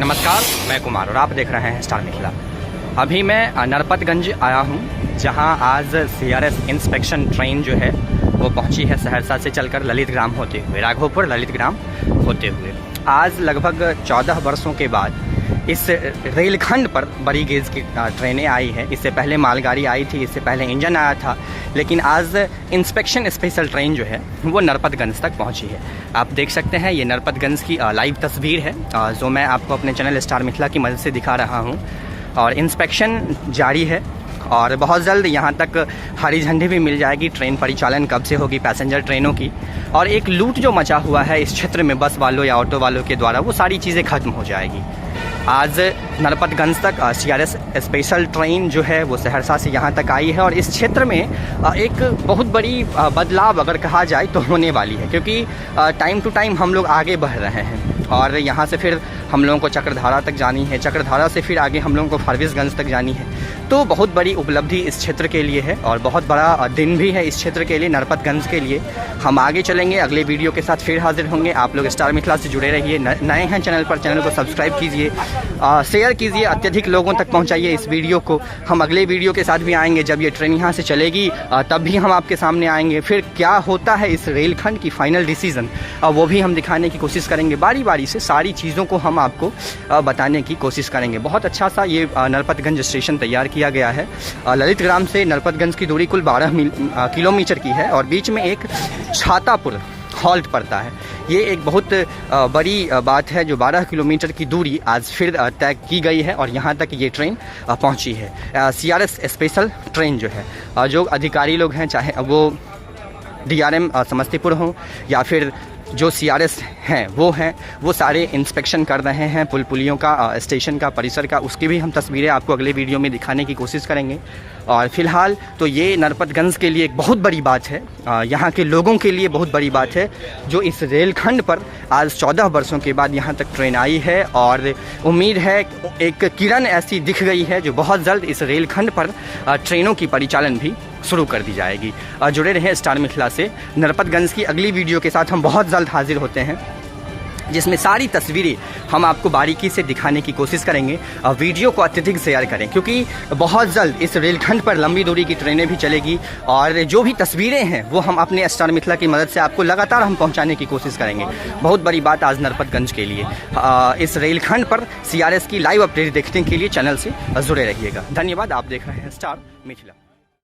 नमस्कार, मैं कुमार और आप देख रहे हैं स्टार मिथिला। अभी मैं नरपतगंज आया हूं, जहां आज सीआरएस इंस्पेक्शन ट्रेन जो है वो पहुंची है सहरसा से चलकर ललित ग्राम होते हुए, राघोपुर ललित ग्राम होते हुए। आज लगभग 14 वर्षों के बाद इस रेलखंड पर बड़ी गेज की ट्रेनें आई हैं। इससे पहले मालगाड़ी आई थी, इससे पहले इंजन आया था, लेकिन आज इंस्पेक्शन स्पेशल ट्रेन जो है वो नरपतगंज तक पहुंची है। आप देख सकते हैं ये नरपतगंज की लाइव तस्वीर है जो मैं आपको अपने चैनल स्टार मिथिला की मदद से दिखा रहा हूं। और इंस्पेक्शन जारी है और बहुत जल्द यहाँ तक हरी झंडी भी मिल जाएगी। ट्रेन परिचालन कब से होगी पैसेंजर ट्रेनों की, और एक लूट जो मचा हुआ है इस क्षेत्र में बस वालों या ऑटो वालों के द्वारा, वो सारी चीज़ें खत्म हो जाएगी। आज नरपतगंज तक सीआरएस स्पेशल ट्रेन जो है वो सहरसा से यहाँ तक आई है और इस क्षेत्र में एक बहुत बड़ी बदलाव अगर कहा जाए तो होने वाली है, क्योंकि टाइम टू टाइम हम लोग आगे बढ़ रहे हैं और यहाँ से फिर हम लोगों को चक्रधारा तक जानी है, चक्रधारा से फिर आगे हम लोगों को फारबिसगंज तक जानी है। तो बहुत बड़ी उपलब्धि इस क्षेत्र के लिए है और बहुत बड़ा दिन भी है इस क्षेत्र के लिए, नरपतगंज के लिए। हम आगे चलेंगे, अगले वीडियो के साथ फिर हाजिर होंगे। आप लोग स्टार मिथिला से जुड़े रहिए, नए हैं चैनल पर, चैनल को सब्सक्राइब कीजिए, शेयर कीजिए, अत्यधिक लोगों तक पहुँचाइए इस वीडियो को। हम अगले वीडियो के साथ भी आएँगे, जब ये ट्रेन यहाँ से चलेगी तब भी हम आपके सामने आएँगे। फिर क्या होता है इस रेलखंड की फाइनल डिसीज़न वो भी हम दिखाने की कोशिश करेंगे। बारी बारी से सारी चीज़ों को हम आपको बताने की कोशिश करेंगे। बहुत अच्छा सा ये नरपतगंज स्टेशन तैयार किया गया है। ललित ग्राम से नरपतगंज की दूरी कुल 12 किलोमीटर की है और बीच में एक छातापुर हॉल्ट पड़ता है। ये एक बहुत बड़ी बात है, जो 12 किलोमीटर की दूरी आज फिर तय की गई है और यहाँ तक ये ट्रेन पहुँची है। सीआरएस स्पेशल ट्रेन जो है, जो अधिकारी लोग हैं, चाहे वो डीआरएम समस्तीपुर हो या फिर जो सीआरएस हैं वो सारे इंस्पेक्शन कर रहे हैं पुल पुलियों का, स्टेशन का, परिसर का। उसकी भी हम तस्वीरें आपको अगले वीडियो में दिखाने की कोशिश करेंगे। और फिलहाल तो ये नरपतगंज के लिए एक बहुत बड़ी बात है, यहाँ के लोगों के लिए बहुत बड़ी बात है, जो इस रेलखंड पर आज 14 वर्षों के बाद यहाँ तक ट्रेन आई है। और उम्मीद है एक किरण ऐसी दिख गई है जो बहुत जल्द इस रेलखंड पर ट्रेनों की परिचालन भी शुरू कर दी जाएगी। जुड़े रहें स्टार मिथिला से। नरपतगंज की अगली वीडियो के साथ हम बहुत जल्द हाजिर होते हैं, जिसमें सारी तस्वीरें हम आपको बारीकी से दिखाने की कोशिश करेंगे। वीडियो को अत्यधिक शेयर करें, क्योंकि बहुत जल्द इस रेलखंड पर लंबी दूरी की ट्रेनें भी चलेगी और जो भी तस्वीरें हैं वो हम अपने स्टार मिथिला की मदद से आपको लगातार हम पहुंचाने की कोशिश करेंगे। बहुत बड़ी बात आज नरपतगंज के लिए। इस रेलखंड पर सीआरएस की लाइव अपडेट देखने के लिए चैनल से जुड़े रहिएगा। धन्यवाद। आप देख रहे हैं स्टार मिथिला।